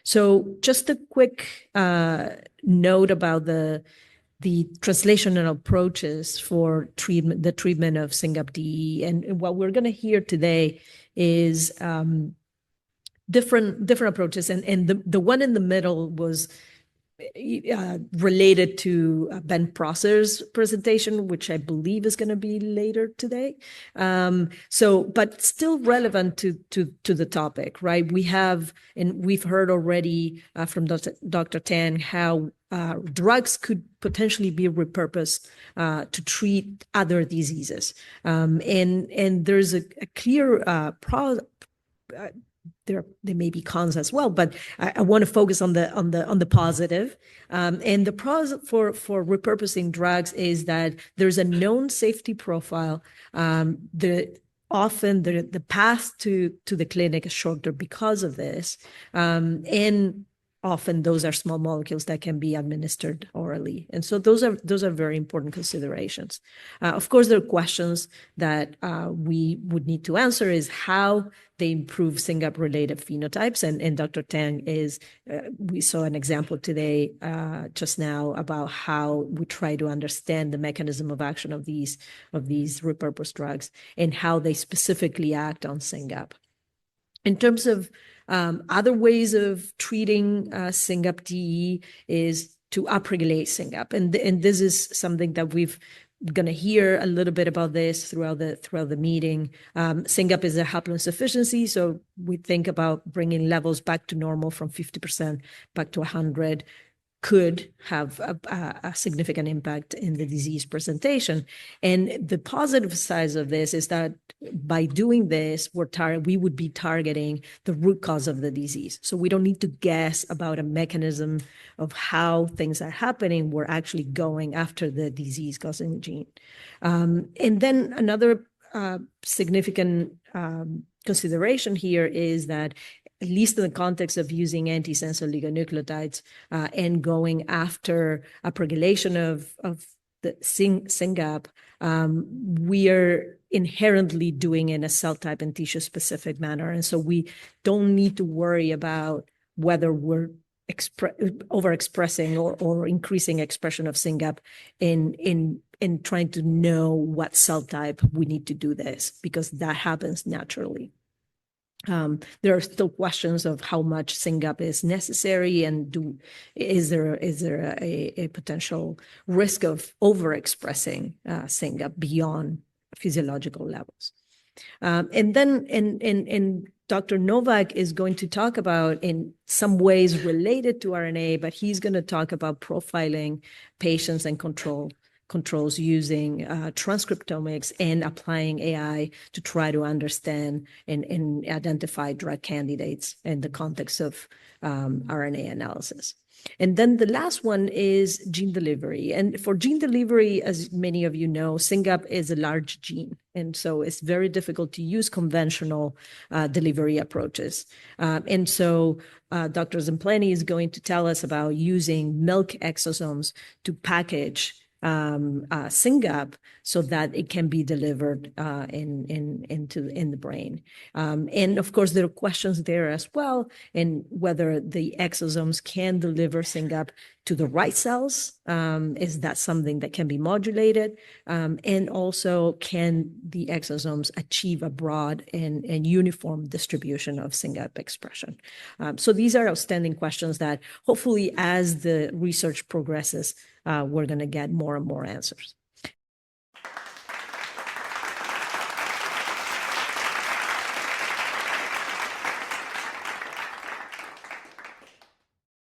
So just a quick note about the translational approaches for the treatment of SYNGAP1. And what we're going to hear today is different approaches. And the one in the middle was related to Ben Prosser's presentation, which I believe is going to be later today. But still relevant to the topic, right? We've heard already from Dr. Tan how drugs could potentially be repurposed to treat other diseases. And there's a clear there may be cons as well, but I want to focus on the positive. And the pros for repurposing drugs is that there's a known safety profile. Often the path to the clinic is shorter because of this, and often those are small molecules that can be administered orally. And so those are very important considerations. Of course, there are questions that we would need to answer is how they improve SYNGAP-related phenotypes. And Dr. Tang we saw an example today just now about how we try to understand the mechanism of action of these repurposed drugs and how they specifically act on SYNGAP. In terms of other ways of treating SYNGAP is to upregulate SYNGAP, and this is something that we've going to hear a little bit about this throughout the meeting. SYNGAP is a haploinsufficiency, so we think about bringing levels back to normal from 50% back to 100. Could have a significant impact in the disease presentation. And the positive side of this is that by doing this, we would be targeting the root cause of the disease. So we don't need to guess about a mechanism of how things are happening. We're actually going after the disease-causing gene. And then another significant consideration here is that at least in the context of using antisense oligonucleotides and going after upregulation of the SYNGAP, we are inherently doing in a cell type and tissue specific manner. And so we don't need to worry about whether we're overexpressing or increasing expression of SYNGAP in trying to know what cell type we need to do this, because that happens naturally. There are still questions of how much SYNGAP is necessary, and is there a potential risk of overexpressing SYNGAP beyond physiological levels. And then Dr. Novak is going to talk about, in some ways related to RNA, but he's going to talk about profiling patients and controls using transcriptomics and applying AI to try to understand and identify drug candidates in the context of RNA analysis. And then the last one is gene delivery. And for gene delivery, as many of you know, SYNGAP is a large gene. And so it's very difficult to use conventional delivery approaches. And so Dr. Zempleni is going to tell us about using milk exosomes to package SYNGAP so that it can be delivered in the brain. And of course, there are questions there as well, in whether the exosomes can deliver SYNGAP to the right cells. Is that something that can be modulated? And also, can the exosomes achieve a broad and uniform distribution of SYNGAP expression? So these are outstanding questions that hopefully, as the research progresses, we're going to get more and more answers.